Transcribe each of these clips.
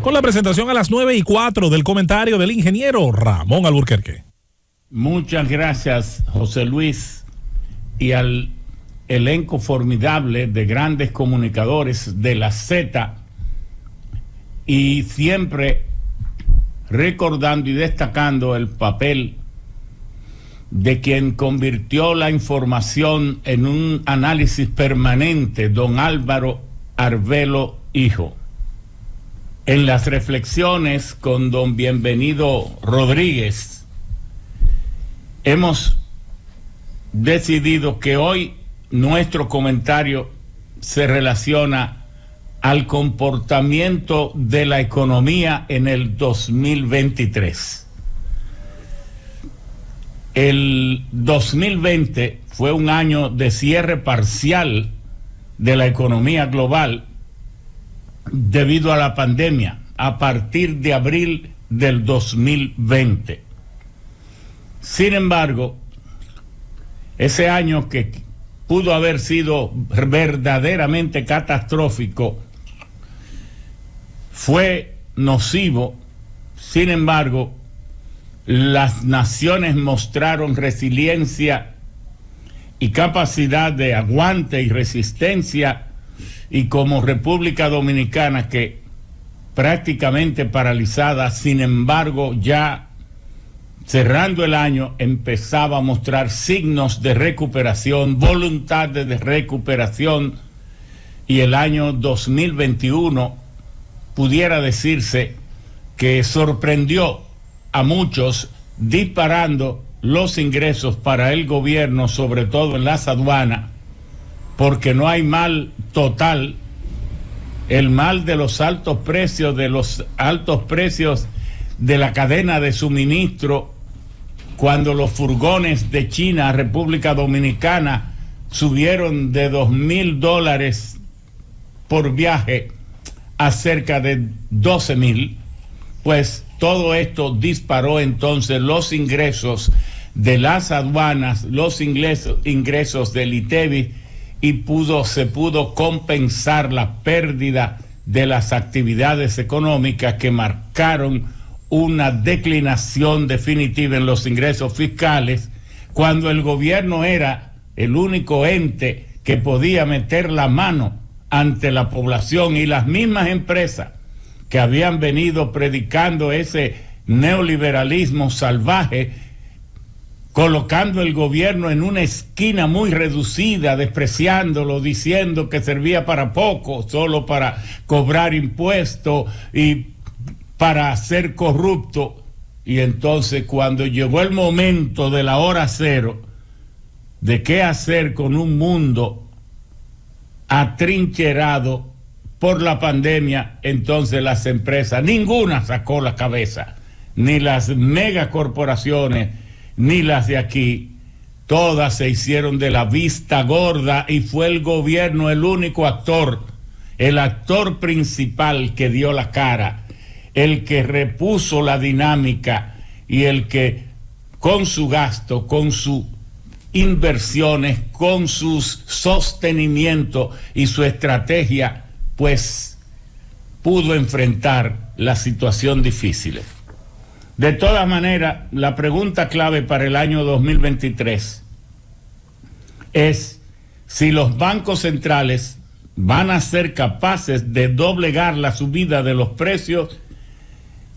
Con la presentación a las 9:04 del comentario del ingeniero Ramón Alburquerque. Muchas gracias, José Luis, y al elenco formidable de grandes comunicadores de la Z, y siempre recordando y destacando el papel de quien convirtió la información en un análisis permanente, don Álvaro Arbelo Hijo. En las reflexiones con don Bienvenido Rodríguez, hemos decidido que hoy nuestro comentario se relaciona al comportamiento de la economía en el 2023. El 2020 fue un año de cierre parcial de la economía global debido a la pandemia a partir de abril del 2020. Sin embargo, ese año que pudo haber sido verdaderamente catastrófico fue nocivo. Sin embargo, las naciones mostraron resiliencia y capacidad de aguante y resistencia, y como República Dominicana, que prácticamente paralizada, sin embargo ya cerrando el año empezaba a mostrar signos de recuperación, voluntad de recuperación, y el año 2021 pudiera decirse que sorprendió a muchos disparando los ingresos para el gobierno, sobre todo en las aduanas, porque no hay mal total. El mal de los altos precios, de la cadena de suministro, cuando los furgones de China a República Dominicana subieron de $2,000 por viaje a cerca de 12,000, pues todo esto disparó entonces los ingresos de las aduanas, los ingresos del ITEVI, y se pudo compensar la pérdida de las actividades económicas que marcaron una declinación definitiva en los ingresos fiscales, cuando el gobierno era el único ente que podía meter la mano ante la población, y las mismas empresas que habían venido predicando ese neoliberalismo salvaje, colocando el gobierno en una esquina muy reducida, despreciándolo, diciendo que servía para poco, solo para cobrar impuestos y para ser corrupto. Y entonces, cuando llegó el momento de la hora cero, de qué hacer con un mundo atrincherado por la pandemia, entonces las empresas, ninguna sacó la cabeza, ni las megacorporaciones, ni las de aquí. Todas se hicieron de la vista gorda, y fue el gobierno el único actor, el actor principal que dio la cara, el que repuso la dinámica, y el que con su gasto, con sus inversiones, con sus sostenimiento y su estrategia, pues pudo enfrentar la situación difícil. De todas maneras, la pregunta clave para el año 2023 es si los bancos centrales van a ser capaces de doblegar la subida de los precios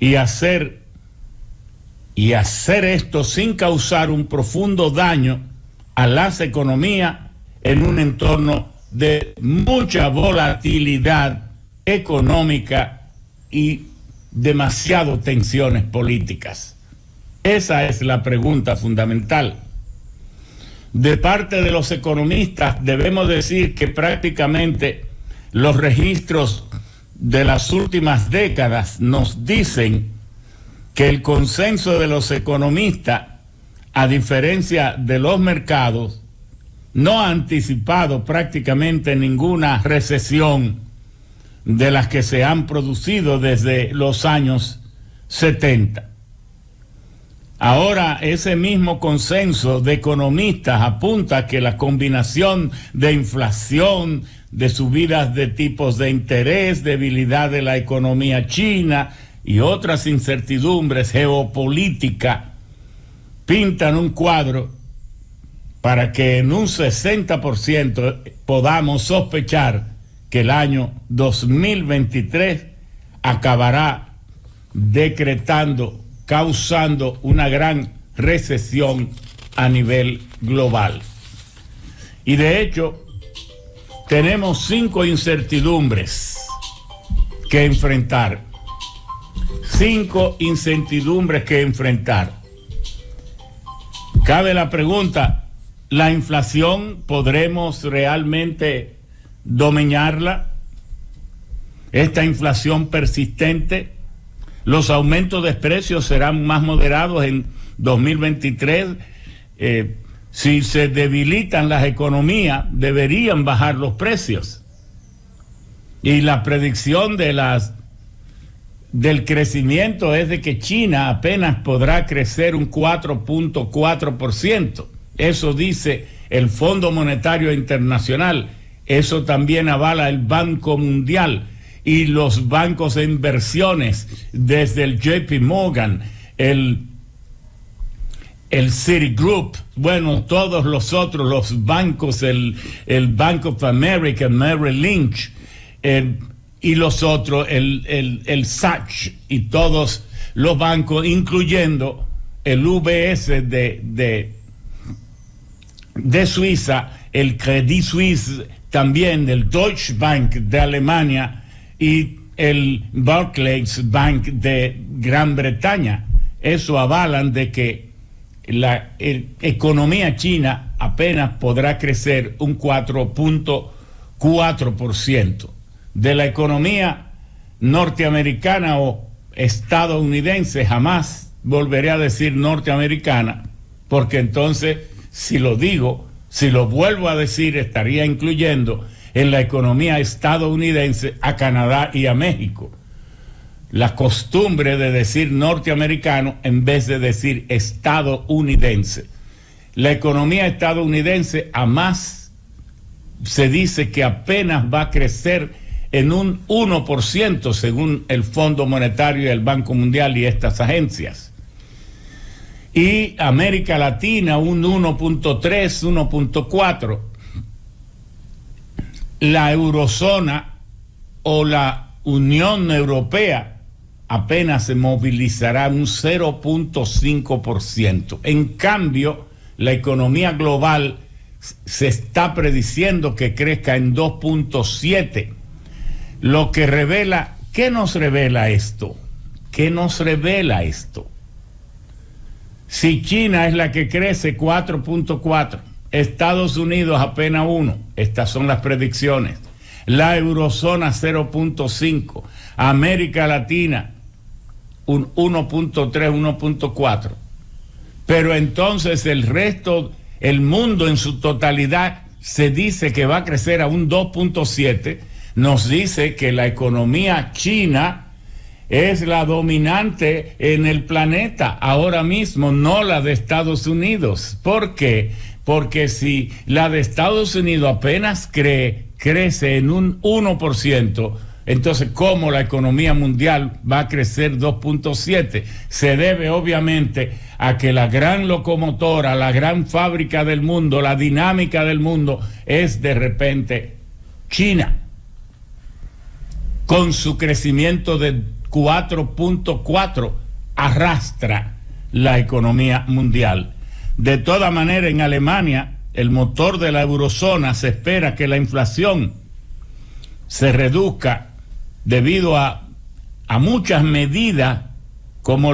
y hacer esto sin causar un profundo daño a las economías en un entorno de mucha volatilidad económica y demasiado tensiones políticas. Esa es la pregunta fundamental. De parte de los economistas debemos decir que prácticamente los registros de las últimas décadas nos dicen que el consenso de los economistas, a diferencia de los mercados, no ha anticipado prácticamente ninguna recesión de las que se han producido desde los años 70. Ahora ese mismo consenso de economistas apunta a que la combinación de inflación, de subidas de tipos de interés, debilidad de la economía china y otras incertidumbres geopolíticas pintan un cuadro para que en un 60% podamos sospechar que el año 2023 acabará causando una gran recesión a nivel global. Y de hecho, tenemos 5 incertidumbres que enfrentar. 5 incertidumbres que enfrentar. Cabe la pregunta, ¿la inflación podremos realmente dominarla? Esta inflación persistente, los aumentos de precios serán más moderados en 2023. Si se debilitan las economías, deberían bajar los precios. Y la predicción del crecimiento es de que China apenas podrá crecer un 4.4%. Eso dice el Fondo Monetario Internacional. Eso también avala el Banco Mundial y los bancos de inversiones, desde el JP Morgan, el Citigroup, bueno, todos los otros, los bancos, el Bank of America, Merrill Lynch, y los otros, el Sachs y todos los bancos, incluyendo el UBS de Suiza, el Credit Suisse también, el Deutsche Bank de Alemania y el Barclays Bank de Gran Bretaña. Eso avalan de que la economía china apenas podrá crecer un 4.4%. De la economía norteamericana o estadounidense, jamás volveré a decir norteamericana, porque entonces, si lo vuelvo a decir, estaría incluyendo en la economía estadounidense a Canadá y a México. La costumbre de decir norteamericano en vez de decir estadounidense. La economía estadounidense jamás se dice que apenas va a crecer en un 1% según el Fondo Monetario y el Banco Mundial y estas agencias. Y América Latina un 1.3, 1.4. La eurozona o la Unión Europea apenas se movilizará un 0.5%. En cambio, la economía global se está prediciendo que crezca en 2.7%. Lo que revela, ¿qué nos revela esto? ¿Qué nos revela esto? Si China es la que crece 4.4%, Estados Unidos apenas 1%, estas son las predicciones. La eurozona 0.5%, América Latina un 1.3%, 1.4%. Pero entonces el resto, el mundo en su totalidad, se dice que va a crecer a un 2.7%. Nos dice que la economía china es la dominante en el planeta ahora mismo, no la de Estados Unidos. ¿Por qué? Porque si la de Estados Unidos apenas crece en un 1%, entonces ¿cómo la economía mundial va a crecer 2.7%? Se debe obviamente a que la gran locomotora, la gran fábrica del mundo, la dinámica del mundo es de repente China, con su crecimiento de 4.4% arrastra la economía mundial. De toda manera, en Alemania, el motor de la eurozona, se espera que la inflación se reduzca debido a muchas medidas como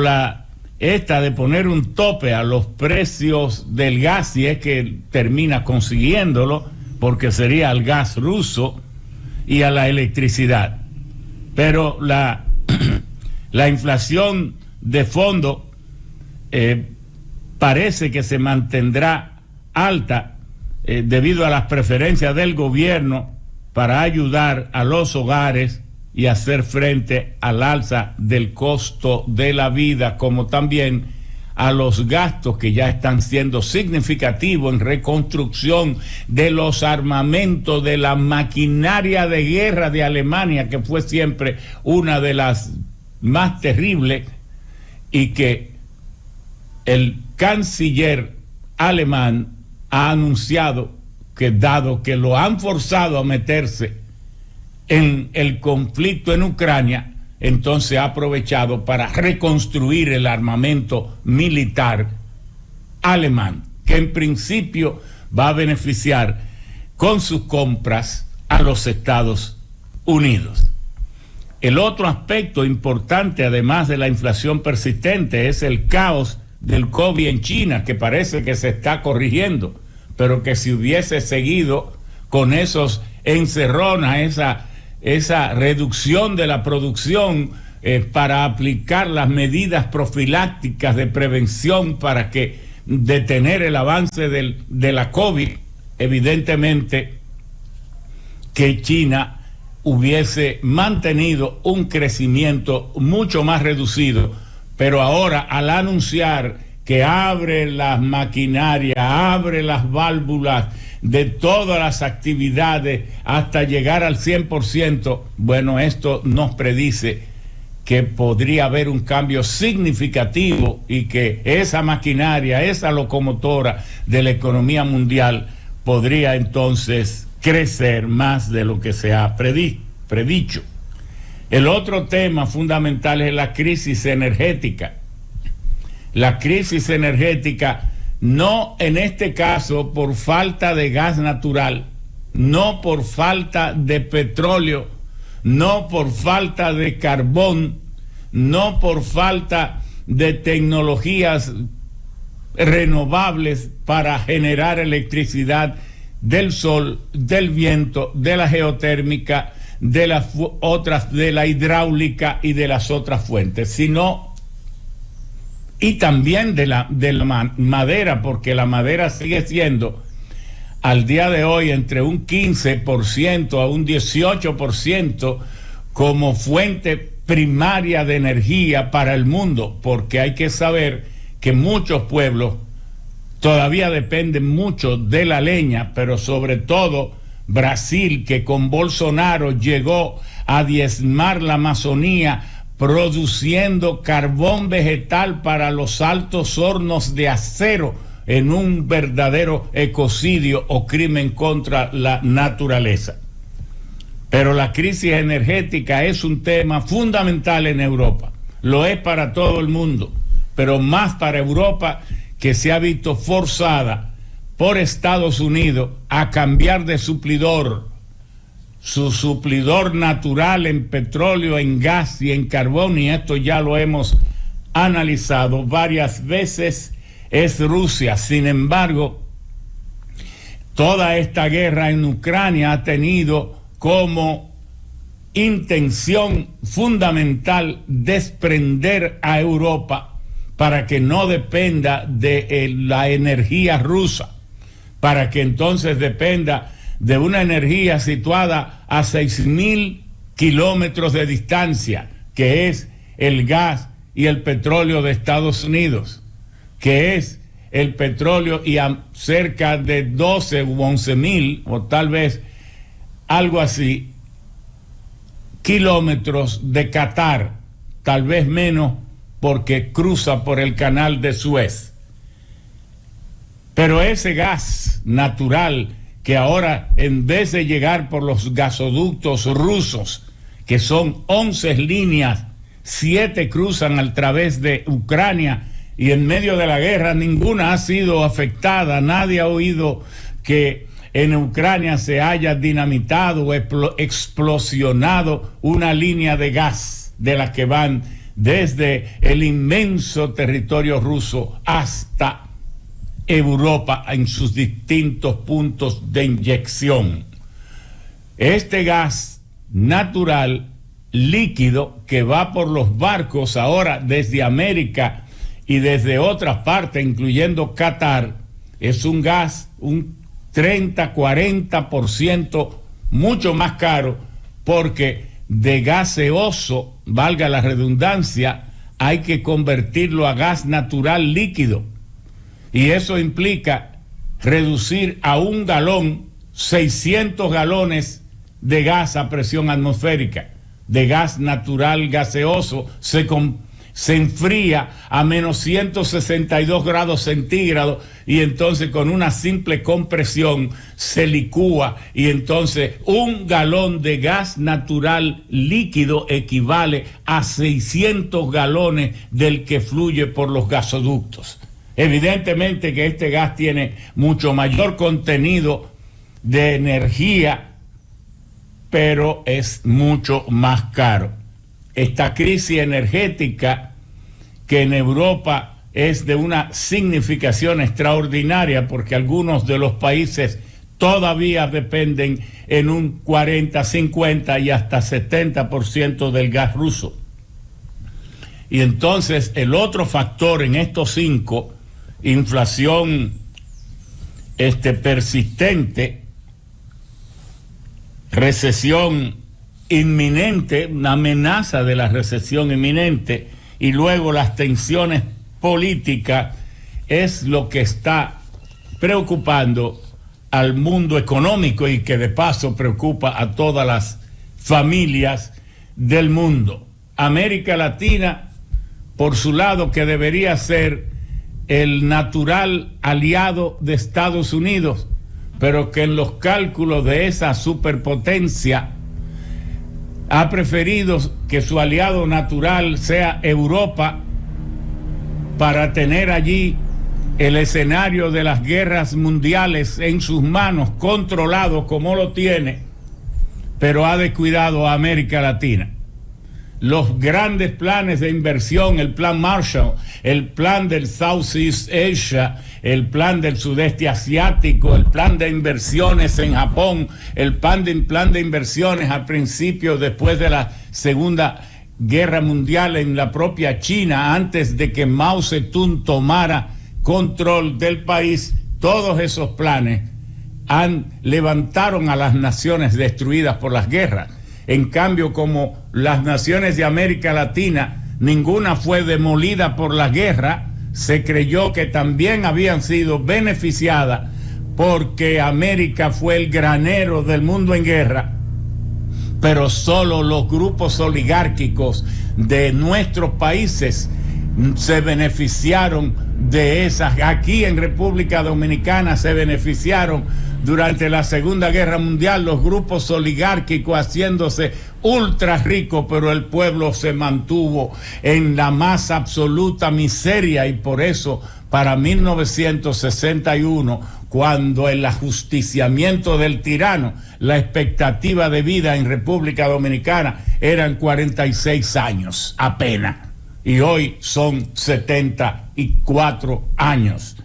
esta de poner un tope a los precios del gas, si es que termina consiguiéndolo, porque sería al gas ruso, y a la electricidad. Pero la inflación de fondo parece que se mantendrá alta debido a las preferencias del gobierno para ayudar a los hogares y hacer frente al alza del costo de la vida, como también a los gastos que ya están siendo significativos en reconstrucción de los armamentos, de la maquinaria de guerra de Alemania, que fue siempre una de las más terribles, y que el canciller alemán ha anunciado que, dado que lo han forzado a meterse en el conflicto en Ucrania, entonces ha aprovechado para reconstruir el armamento militar alemán, que en principio va a beneficiar con sus compras a los Estados Unidos. El otro aspecto importante, además de la inflación persistente, es el caos del COVID en China, que parece que se está corrigiendo, pero que si hubiese seguido con esos encerronas, esa reducción de la producción para aplicar las medidas profilácticas de prevención para que detener el avance de la COVID, evidentemente que China hubiese mantenido un crecimiento mucho más reducido, pero ahora al anunciar que abre las maquinarias, abre las válvulas de todas las actividades hasta llegar al 100%, bueno, esto nos predice que podría haber un cambio significativo y que esa maquinaria, esa locomotora de la economía mundial podría entonces crecer más de lo que se ha predicho. El otro tema fundamental es la crisis energética. La crisis energética, no en este caso por falta de gas natural, no por falta de petróleo, no por falta de carbón, no por falta de tecnologías renovables para generar electricidad del sol, del viento, de la geotérmica, de las otras, de la hidráulica y de las otras fuentes, sino y también de la madera, porque la madera sigue siendo al día de hoy entre un 15% a un 18% como fuente primaria de energía para el mundo, porque hay que saber que muchos pueblos todavía dependen mucho de la leña, pero sobre todo Brasil, que con Bolsonaro llegó a diezmar la Amazonía produciendo carbón vegetal para los altos hornos de acero en un verdadero ecocidio o crimen contra la naturaleza. Pero la crisis energética es un tema fundamental en Europa, lo es para todo el mundo, pero más para Europa, que se ha visto forzada por Estados Unidos a cambiar de suplidor, su suplidor natural en petróleo, en gas y en carbón, y esto ya lo hemos analizado varias veces, es Rusia. Sin embargo, toda esta guerra en Ucrania ha tenido como intención fundamental desprender a Europa para que no dependa de la energía rusa, para que entonces dependa de una energía situada a 6.000 kilómetros de distancia, que es el gas y el petróleo de Estados Unidos, que es el petróleo y a cerca de 12 u 11.000, o tal vez algo así, kilómetros de Qatar, tal vez menos porque cruza por el canal de Suez. Pero ese gas natural que ahora, en vez de llegar por los gasoductos rusos, que son 11 líneas, 7 cruzan a través de Ucrania, y en medio de la guerra ninguna ha sido afectada, nadie ha oído que en Ucrania se haya dinamitado o explosionado una línea de gas de las que van desde el inmenso territorio ruso hasta Europa en sus distintos puntos de inyección. Este gas natural líquido que va por los barcos ahora desde América y desde otras partes, incluyendo Qatar, es un gas un 30-40% mucho más caro, porque de gaseoso, valga la redundancia, hay que convertirlo a gas natural líquido. Y eso implica reducir a un galón 600 galones de gas a presión atmosférica, de gas natural gaseoso. Se enfría a menos 162 grados centígrados y entonces con una simple compresión se licúa, y entonces un galón de gas natural líquido equivale a 600 galones del que fluye por los gasoductos. Evidentemente que este gas tiene mucho mayor contenido de energía, pero es mucho más caro. Esta crisis energética, que en Europa es de una significación extraordinaria, porque algunos de los países todavía dependen en un 40, 50 y hasta 70% del gas ruso. Y entonces el otro factor en estos 5, inflación persistente, recesión inminente, una amenaza de la recesión inminente, y luego las tensiones políticas, es lo que está preocupando al mundo económico y que de paso preocupa a todas las familias del mundo. América Latina, por su lado, que debería ser el natural aliado de Estados Unidos, pero que en los cálculos de esa superpotencia ha preferido que su aliado natural sea Europa para tener allí el escenario de las guerras mundiales en sus manos, controlado como lo tiene, pero ha descuidado a América Latina. Los grandes planes de inversión, el plan Marshall, el plan del Southeast Asia, el plan del sudeste asiático, el plan de inversiones en Japón, el plan de inversiones al principio, después de la Segunda Guerra Mundial en la propia China, antes de que Mao Zedong tomara control del país, todos esos planes levantaron a las naciones destruidas por las guerras. En cambio, como las naciones de América Latina, ninguna fue demolida por la guerra, se creyó que también habían sido beneficiadas porque América fue el granero del mundo en guerra, pero solo los grupos oligárquicos de nuestros países se beneficiaron de esas. Aquí en República Dominicana se beneficiaron durante la Segunda Guerra Mundial los grupos oligárquicos haciéndose ultra ricos, pero el pueblo se mantuvo en la más absoluta miseria, y por eso para 1961, cuando el ajusticiamiento del tirano, la expectativa de vida en República Dominicana eran 46 años apenas, y hoy son 74 años.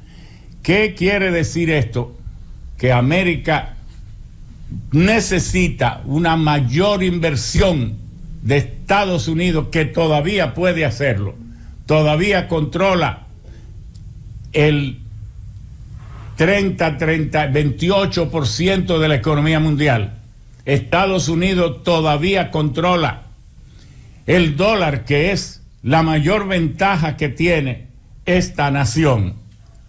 ¿Qué quiere decir esto? Que América necesita una mayor inversión de Estados Unidos, que todavía puede hacerlo, todavía controla el 28% de la economía mundial. Estados Unidos todavía controla el dólar, que es la mayor ventaja que tiene esta nación,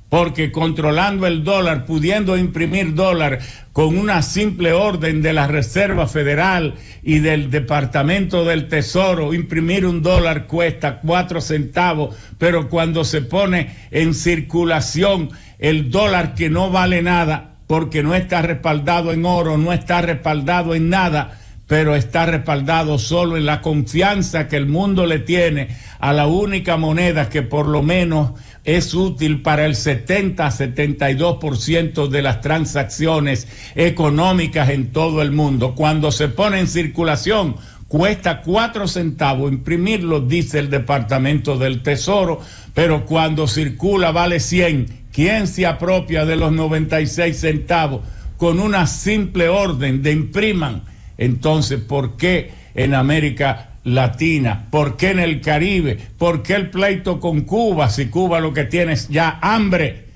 porque controlando el dólar, pudiendo imprimir dólar con una simple orden de la Reserva Federal y del Departamento del Tesoro, imprimir un dólar cuesta 4 centavos, pero cuando se pone en circulación el dólar, que no vale nada porque no está respaldado en oro, no está respaldado en nada, pero está respaldado solo en la confianza que el mundo le tiene a la única moneda que por lo menos es útil para el 70-72% de las transacciones económicas en todo el mundo. Cuando se pone en circulación, cuesta 4 centavos imprimirlo, dice el Departamento del Tesoro, pero cuando circula vale 100. ¿Quién se apropia de los 96 centavos con una simple orden de impriman? Entonces, ¿por qué en América Latina? ¿Por qué en el Caribe? ¿Por qué el pleito con Cuba? Si Cuba lo que tiene es ya hambre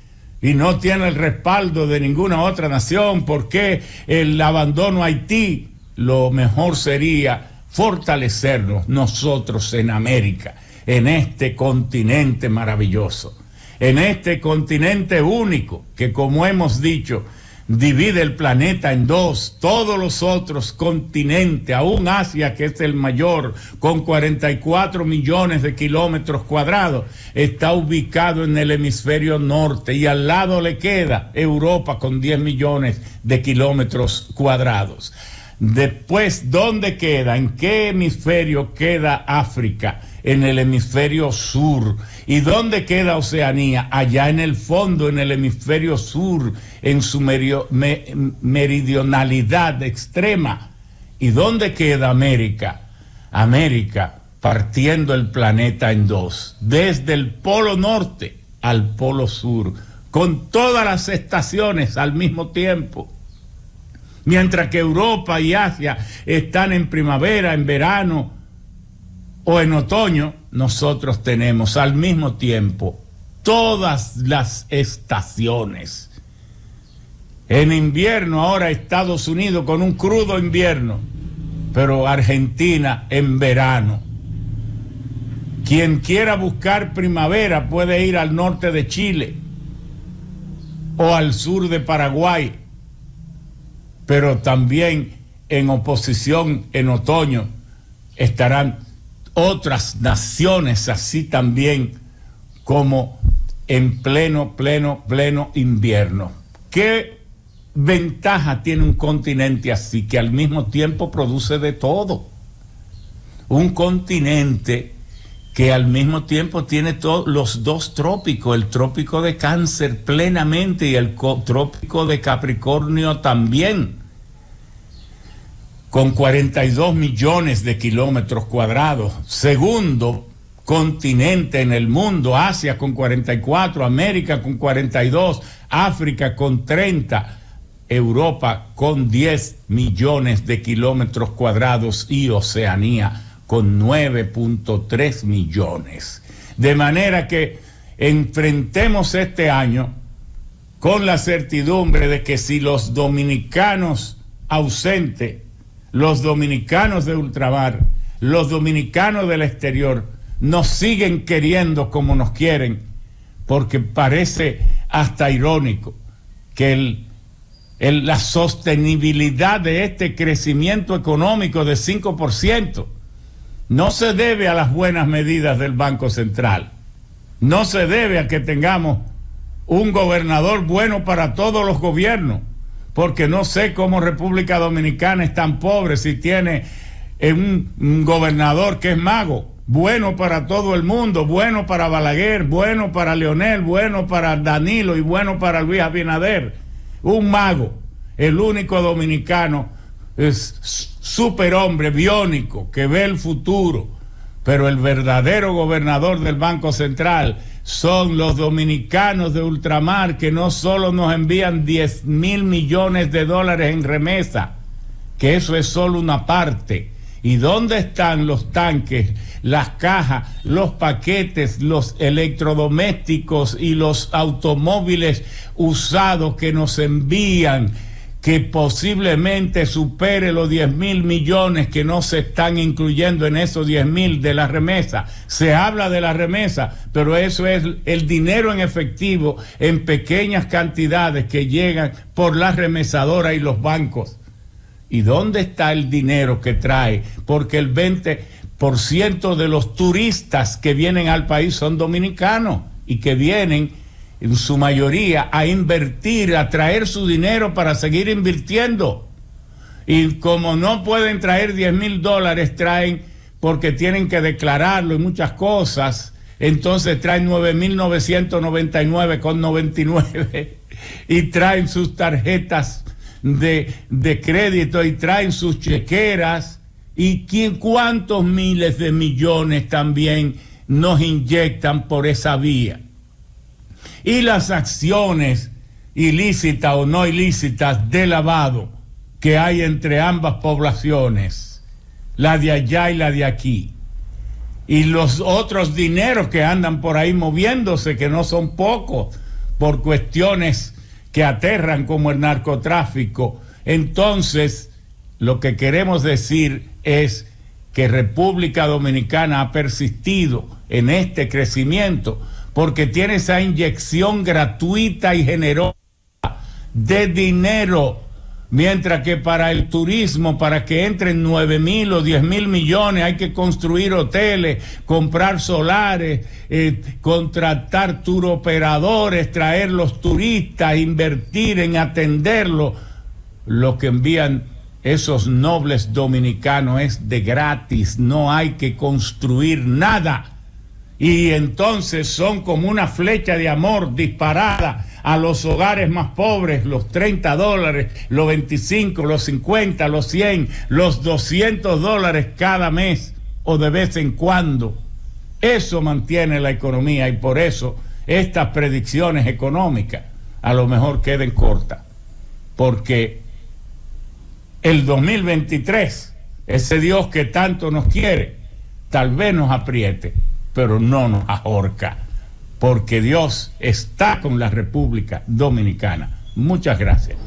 y no tiene el respaldo de ninguna otra nación. ¿Por qué el abandono a Haití? Lo mejor sería fortalecernos nosotros en América. en este continente maravilloso, en este continente único que, como hemos dicho, divide el planeta en dos. Todos los otros continentes, aún Asia, que es el mayor, con 44 millones de kilómetros cuadrados, está ubicado en el hemisferio norte, y al lado le queda Europa con 10 millones de kilómetros cuadrados. Después, ¿dónde queda? ¿En qué hemisferio queda África? En el hemisferio sur. ¿Y dónde queda Oceanía? Allá en el fondo, en el hemisferio sur, en su meridionalidad extrema. ¿Y dónde queda América? América partiendo el planeta en dos, desde el polo norte al polo sur, con todas las estaciones al mismo tiempo. Mientras que Europa y Asia están en primavera, en verano o en otoño, nosotros tenemos al mismo tiempo todas las estaciones. En invierno ahora Estados Unidos con un crudo invierno, pero Argentina en verano. Quien quiera buscar primavera puede ir al norte de Chile o al sur de Paraguay, pero también en oposición en otoño estarán otras naciones así también, como en pleno invierno. ¿Qué ventaja tiene un continente así, que al mismo tiempo produce de todo? Un continente que al mismo tiempo tiene los dos trópicos, el trópico de Cáncer plenamente y el trópico de Capricornio también, con 42 millones de kilómetros cuadrados. Segundo continente en el mundo, Asia con 44, América con 42, África con 30, Europa con 10 millones de kilómetros cuadrados y Oceanía con 9.3 millones. De manera que enfrentemos este año con la certidumbre de que si los dominicanos ausentes, los dominicanos de ultramar, los dominicanos del exterior, nos siguen queriendo como nos quieren, porque parece hasta irónico que la sostenibilidad de este crecimiento económico de 5% no se debe a las buenas medidas del Banco Central, no se debe a que tengamos un gobernador bueno para todos los gobiernos, porque no sé cómo República Dominicana es tan pobre si tiene un gobernador que es mago, bueno para todo el mundo, bueno para Balaguer, bueno para Leonel, bueno para Danilo y bueno para Luis Abinader. Un mago, el único dominicano es superhombre, biónico, que ve el futuro, pero el verdadero gobernador del Banco Central son los dominicanos de ultramar, que no solo nos envían 10,000 millones de dólares en remesa, que eso es solo una parte. ¿Y dónde están los tanques, las cajas, los paquetes, los electrodomésticos y los automóviles usados que nos envían, que posiblemente supere los 10,000 millones que no se están incluyendo en esos 10,000 de la remesa? Se habla de la remesa, pero eso es el dinero en efectivo en pequeñas cantidades que llegan por la remesadora y los bancos. ¿Y dónde está el dinero que trae? Porque el 20% de los turistas que vienen al país son dominicanos y que vienen en su mayoría a invertir, a traer su dinero para seguir invirtiendo. Y como no pueden traer 10,000 dólares, traen porque tienen que declararlo y muchas cosas, entonces traen 9,999,99 y traen sus tarjetas de crédito y traen sus chequeras, y cuántos miles de millones también nos inyectan por esa vía. Y las acciones ilícitas o no ilícitas de lavado que hay entre ambas poblaciones, la de allá y la de aquí, y los otros dineros que andan por ahí moviéndose, que no son pocos, por cuestiones que aterran como el narcotráfico. Entonces, lo que queremos decir es que República Dominicana ha persistido en este crecimiento porque tiene esa inyección gratuita y generosa de dinero, mientras que para el turismo, para que entren 9.000 o 10.000 millones, hay que construir hoteles, comprar solares, contratar tour operadores, traer los turistas, invertir en atenderlos. Lo que envían esos nobles dominicanos es de gratis, no hay que construir nada. Y entonces son como una flecha de amor disparada a los hogares más pobres, los $30, los 25, los 50, los 100, los $200 cada mes o de vez en cuando. Eso mantiene la economía y por eso estas predicciones económicas a lo mejor queden cortas, porque el 2023, ese Dios que tanto nos quiere, tal vez nos apriete, pero no nos ahorca, porque Dios está con la República Dominicana. Muchas gracias.